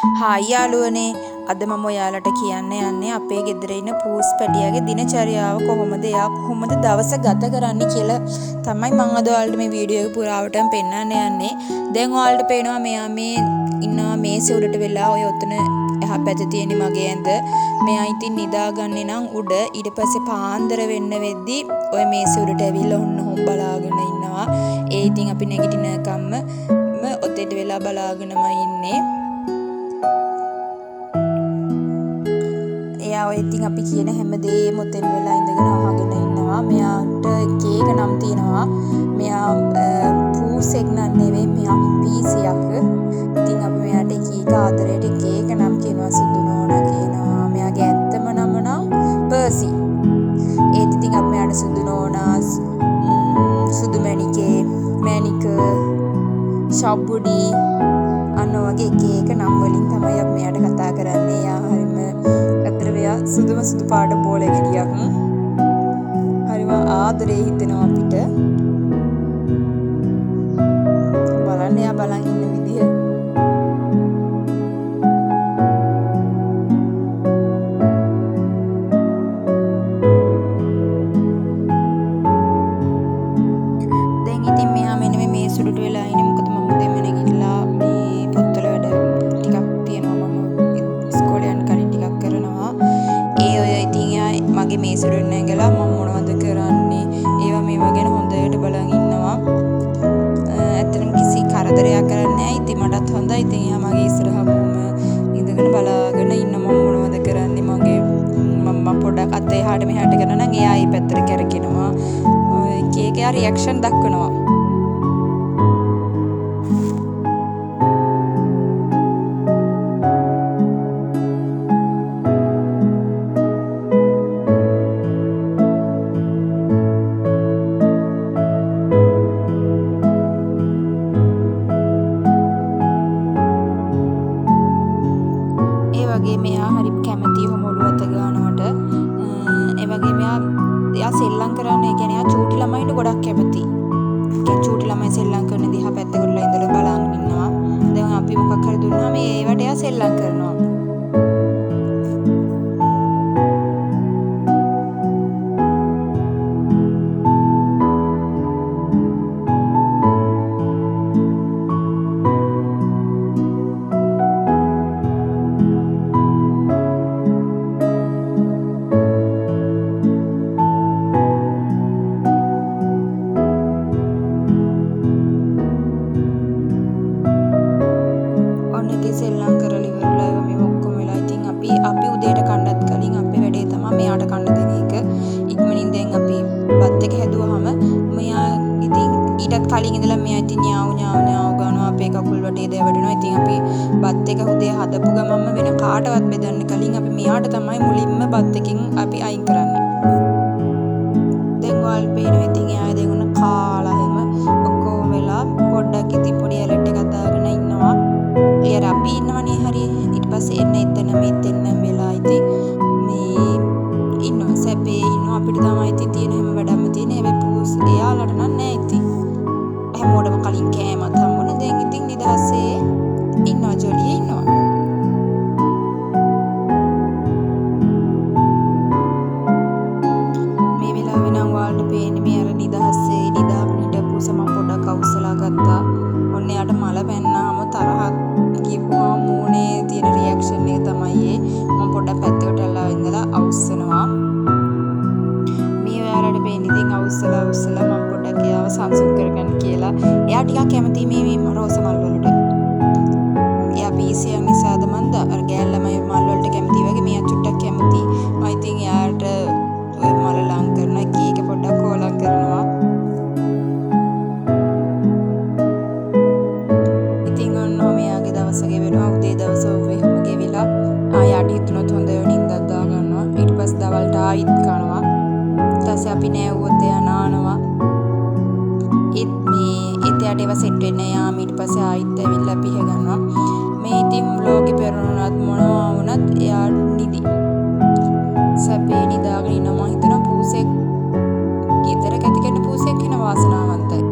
Hi යාළුවනේ අද මම ඔයාලට කියන්න යන්නේ අපේ ගෙදර ඉන්න පූස් පැටියාගේ දිනචරියාව කොහොමද එයා කොහොමද දවස ගත කරන්නේ කියලා තමයි මම අද ඔයාලට මේ වීඩියෝ එක පුරාවටම පෙන්නන්න යන්නේ. දැන් ඔයාලට පේනවා මෙයා මේ ඉන්නවා මේසේ උඩට වෙලා ඔය ඔතන එහා පැත්තේ තියෙන මගේ ඇඳ. මෙයා ඉතින් නිදාගන්නේ නම් උඩ ඊට පස්සේ පාන්දර වෙන්න වෙද්දි ඔය මේසේ උඩට ඇවිල්ලා ඔන්න බලාගෙන ඉන්නවා. ඒ ඉතින් අපි නැගිටිනකම්ම ඔතෙට වෙලා බලාගෙනම ඉන්නේ. එයා ඔය ඉතින් අපි කියන හැමදේම ඔතෙන් වෙලා ඉඳගෙන අහගෙන ඉන්නවා. මෙයාට එක එක නම් තියෙනවා. මෙයා පූසෙක් නන් නෙවෙයි මෙයා පීසියක්. ඉතින් අපි මෙයාට එක එක ආදරයට එක එක නම් කියනවා. සුදු නෝනා කියනවා. මෙයාගේ ඇත්තම නම නම් පර්සි. ඒත් ඉතින් අපි මෙයාට සුදු නෝනා සුදු මැණිකේ මැණික ශබ්බුඩි අන්න වගේ එක එක නම් වලින් තමයි අපි මෙයාට කතා කරන්නේ. යා හරිම අතර මෙයා සුදුම සුදු පාට බෝල ගෙඩියක්. හරිම ආදරේ හිතෙනවා අපිට. බලන්න යා බලන් ඉන්න විදිය. දැන් ඉතින් මෙයා මෙන්න මේ සුළුට වෙලා ඉන්නේ. මොකද මම දෙන්න නැගිටලා මේ පොත්වල වැඩ ටිකක් තියෙනවා. මම ඉස්කෝලේ යන කලින් ටිකක් කරනවා. ඒ ඔය ඉතින් එයා මගේ මේ සුළුට නැගලා මම මොනවද කරන්නේ ඒවා මේවා ගැන හොඳට බලන් ඉන්නවා. ඇත්තටම කිසි කරදරයක් කරන්නේ නැහැ. ඉතින් මටත් හොඳයි. ඉතින් එයා මගේ ඉස්සරහම ඉඳගෙන බලාගෙන ඉන්න මම මොනවද කරන්නේ මගේ මම පොඩක් අත එහාට මෙහාට කරනවා නම් එයා ඒ පැත්තට කැරකෙනවා. එක එක එයා රියැක්ෂන් දක්වනවා. වගේ මෙයා හරි කැමති ඔහොම ඔළුව අත ගන්නවට. ඒ වගේ එයා සෙල්ලම් කරන්නේ කියන්නේ එයා චූටි ළමයින්ට ගොඩක් කැමති. ඒ චූටි ළමයි සෙල්ලම් කරන දිහා පැත්තකටලා ඉඳලා බලන් ඉන්නවා. දැන් අපි මොකක් හරි දුන්නාම ඒවට එයා සෙල්ලම් කරනවා. සෙල්ලම් කරලා ඉවරලා ඒවා මේ ඔක්කොම වෙලා ඉතින් අපි උදේට කන්නත් කලින් අපේ වැඩේ තමයි මෙයාට කන්න දෙන එක. ඉක්මනින් දැන් අපි බත් එක හැදුවාම මෙයා ඉතින් ඊටත් කලින් ඉඳලා මෙයා ඉතින් ඥාව් ගන්නවා. අපේ කකුල් වටේ දැවටෙනවා. ඉතින් අපි බත් එක උදේ හදපු ගමන්ම වෙන කාටවත් බෙදන්න කලින් අපි මෙයාට තමයි මුලින්ම බත් එකෙන් අපි අයින් කරන්නේ. දැන් වල් පේනවා ඉතින් එයා දෙගුණ කාලා එහෙම ඔක්කොම වෙලා පොඩ්ඩක් ඉතින් පොඩි ඇලට් එකක් දාගෙන ඉන්නවා. එයා අපි ඉන්නවනේ හරිය. ඊට පස්සේ එන්න එතන මෙතන වෙලා ඉතින් මේ ඉන්නවා සැපේ ඉන්නවා. අපිට තමයි ඉතින් තියෙන හැම වැඩක්ම තියෙන. හැබැයි පූස් එයාලට නෑ ඉතින්. හැමෝටම කලින් කෑමත් හම්බුනේ. දැන් ඉතින් නිදහසේ ඉන්නවා ජොලියේ ඉන්නවා. මේ වෙලාවේ නම් ඔයාලට පේන්නේ මේ අර නිදහසේ නිදාගෙන හිටපු සම පොඩක් අවුස්සලා ගත්තා. ඔන්න යාට මල පැන්නාම තරහක් කියපුවා මූණේ තියෙන රියැක්ෂන් එක තමයි ඒ. මම පොඩක් පැත්තකට ඇල්ලා ඉඳලා අවුස්සනවා. මේ ඔයාලට පේන්නේ ඉතින් අවුස්සලා මම පොඩක් එයාව සංසුන් කරගන්න කියලා. එයා ටිකක් කැමති මේ රෝස මල් වලට. එයා පීසියක් නිසාද මන්ද අර ගෑල්ලමයි මල් වලට කැමති වගේ මෙයා චුට්ටක් කැමති. මම ඉතින් එයාට ඔය මල ලං කරන එක පොඩක් හොලම් කරනවා. දවසගේ වෙනවා උදේ දවස ඔහෙම ගෙවිලා ආයෙත් හිතුනොත් හොඳ නිින්දක් දා ගන්නවා. ඊට පස්සේ දවල්ට ආයෙත් කනවා. ඊට පස්සේ අපි නෑවුවොත් එයා නානවා. එයාට ඒවා සෙට් වෙන්න යාම ඊට පස්සේ ආයෙත් ඇවිල්ලා පිහ ගන්නවා. මේ ඉතින් ලෝකෙ පෙරණුණත් මොනවා වුණත් එයා නිදි. සැපේ නිදාගෙන ඉන්නවා. මම හිතනවා පූසෙක් ගෙදර කැති කෙන පූසෙක් වෙන වාසනාවන්තයි.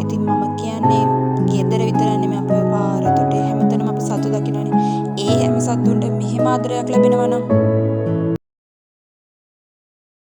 ඉතින් මම කියන්නේ ගෙදර විතරක් නෙමෙයි අපේ පාර තොටේ හැමතැනම අපි සතුටක් කියනවනේ. ඒ හැම සත්තුන්ට මෙහෙම ආදරයක් ලැබෙනවා නම්